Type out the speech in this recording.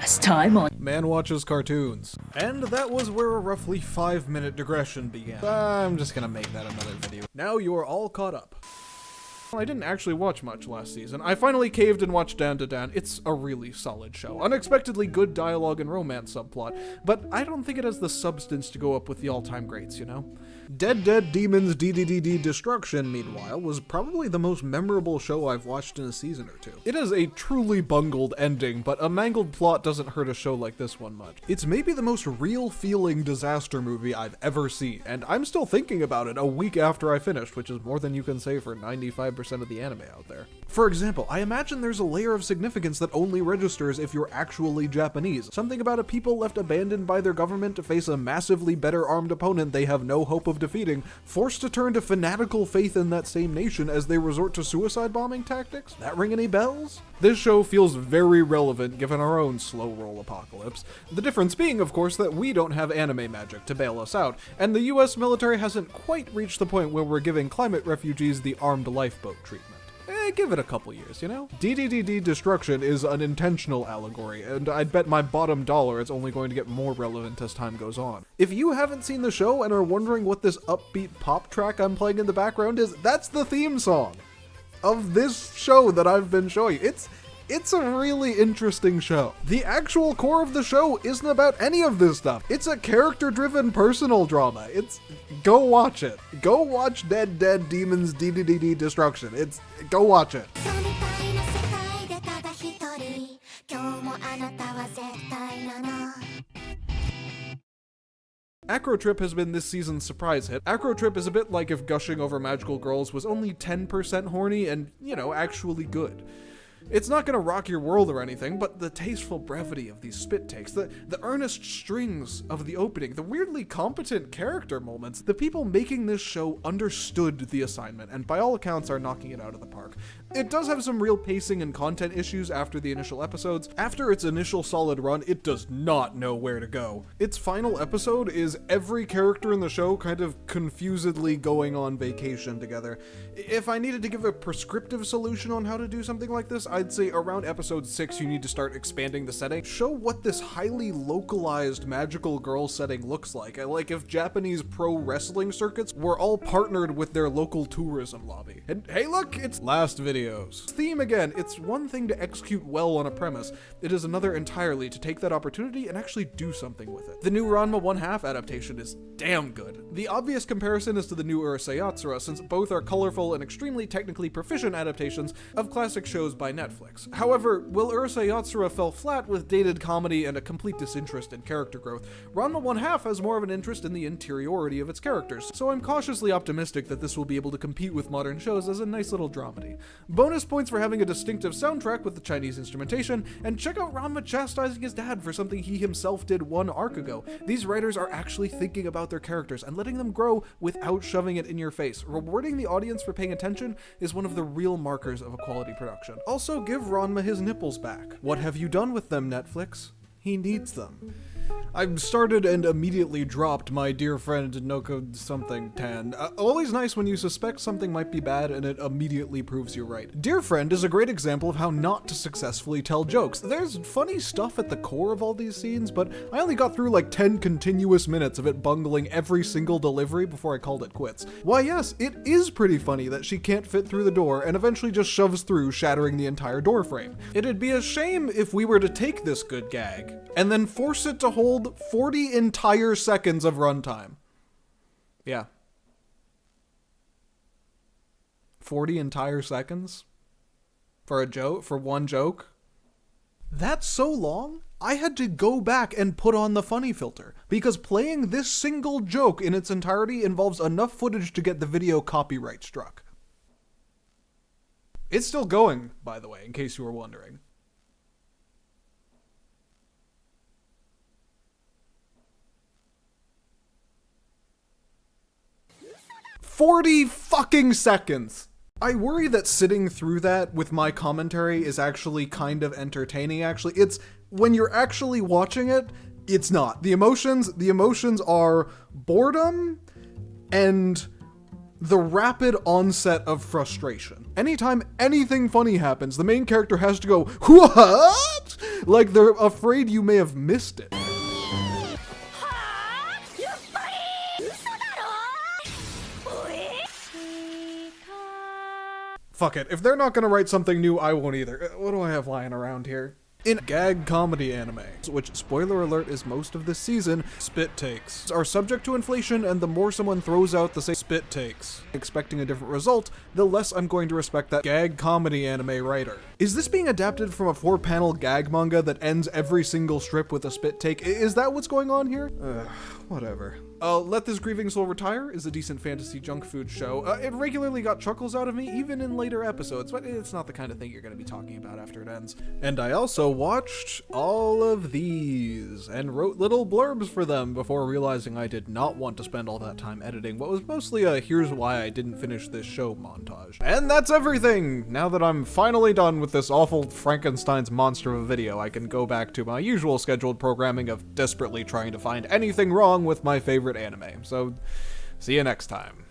Last time on Man watches cartoons. And that was where a roughly 5-minute digression began. I'm just gonna make that another video. Now you are all caught up. I didn't actually watch much last season. I finally caved and watched Dan to Dan. It's a really solid show. Unexpectedly good dialogue and romance subplot, but I don't think it has the substance to go up with the all-time greats, you know? Dead Demons DDDD Destruction, meanwhile, was probably the most memorable show I've watched in a season or two. It has a truly bungled ending, but a mangled plot doesn't hurt a show like this one much. It's maybe the most real-feeling disaster movie I've ever seen, and I'm still thinking about it a week after I finished, which is more than you can say for 95% of the anime out there. For example, I imagine there's a layer of significance that only registers if you're actually Japanese. Something about a people left abandoned by their government to face a massively better armed opponent they have no hope of defeating, forced to turn to fanatical faith in that same nation as they resort to suicide bombing tactics? That ring any bells? This show feels very relevant given our own slow roll apocalypse. The difference being, of course, that we don't have anime magic to bail us out, and the US military hasn't quite reached the point where we're giving climate refugees the armed lifeboat treatment. Give it a couple years, you know? DDDD Destruction is an intentional allegory, and I'd bet my bottom dollar it's only going to get more relevant as time goes on. If you haven't seen the show and are wondering what this upbeat pop track I'm playing in the background is, that's the theme song of this show that I've been showing you. It's a really interesting show. The actual core of the show isn't about any of this stuff. It's a character-driven personal drama. Go watch it. Go watch Dead Demons DDDD Destruction. Go watch it. Acrotrip has been this season's surprise hit. Acrotrip is a bit like if Gushing Over Magical Girls was only 10% horny and, you know, actually good. It's not gonna rock your world or anything, but the tasteful brevity of these spit takes, the earnest strings of the opening, the weirdly competent character moments, the people making this show understood the assignment, and by all accounts are knocking it out of the park. It does have some real pacing and content issues after the initial episodes. After its initial solid run, it does not know where to go. Its final episode is every character in the show kind of confusedly going on vacation together. If I needed to give a prescriptive solution on how to do something like this, I'd say around episode 6 you need to start expanding the setting. Show what this highly localized magical girl setting looks like if Japanese pro wrestling circuits were all partnered with their local tourism lobby. And hey look, it's last videos. Theme again, it's one thing to execute well on a premise, it is another entirely to take that opportunity and actually do something with it. The new Ranma 1/2 adaptation is damn good. The obvious comparison is to the new Urusei Yatsura, since both are colorful and extremely technically proficient adaptations of classic shows by Netflix. However, while Urusei Yatsura fell flat with dated comedy and a complete disinterest in character growth, Ranma 1/2 has more of an interest in the interiority of its characters, so I'm cautiously optimistic that this will be able to compete with modern shows as a nice little dramedy. Bonus points for having a distinctive soundtrack with the Chinese instrumentation, and check out Ranma chastising his dad for something he himself did one arc ago. These writers are actually thinking about their characters and letting them grow without shoving it in your face. Rewarding the audience for paying attention is one of the real markers of a quality production. Also, give Ranma his nipples back. What have you done with them, Netflix? He needs them. I started and immediately dropped my dear friend Noko something Tan. Always nice when you suspect something might be bad and it immediately proves you right. Dear friend is a great example of how not to successfully tell jokes. There's funny stuff at the core of all these scenes, but I only got through like 10 continuous minutes of it bungling every single delivery before I called it quits. Why yes, it is pretty funny that she can't fit through the door and eventually just shoves through, shattering the entire door frame. It'd be a shame if we were to take this good gag and then force it to hold 40 entire seconds of runtime. Yeah. 40 entire seconds? For a joke? For one joke? That's so long? I had to go back and put on the funny filter, because playing this single joke in its entirety involves enough footage to get the video copyright struck. It's still going, by the way, in case you were wondering. 40 fucking seconds! I worry that sitting through that with my commentary is actually kind of entertaining, actually. It's, when you're actually watching it, it's not. The emotions are boredom and The rapid onset of frustration. Anytime anything funny happens, the main character has to go, "What?" Like they're afraid you may have missed it. Fuck it, if they're not gonna write something new, I won't either. What do I have lying around here? In gag comedy anime, which, spoiler alert, is most of this season, spit takes are subject to inflation, and the more someone throws out the same spit takes, expecting a different result, the less I'm going to respect that gag comedy anime writer. Is this being adapted from a 4-panel gag manga that ends every single strip with a spit take? Is that what's going on here? Whatever. Let This Grieving Soul Retire is a decent fantasy junk food show. It regularly got chuckles out of me, even in later episodes, but it's not the kind of thing you're going to be talking about after it ends. And I also watched all of these, and wrote little blurbs for them before realizing I did not want to spend all that time editing what was mostly a "here's why I didn't finish this show" montage. And that's everything! Now that I'm finally done with this awful Frankenstein's monster of a video, I can go back to my usual scheduled programming of desperately trying to find anything wrong with my favorite anime. So, see you next time.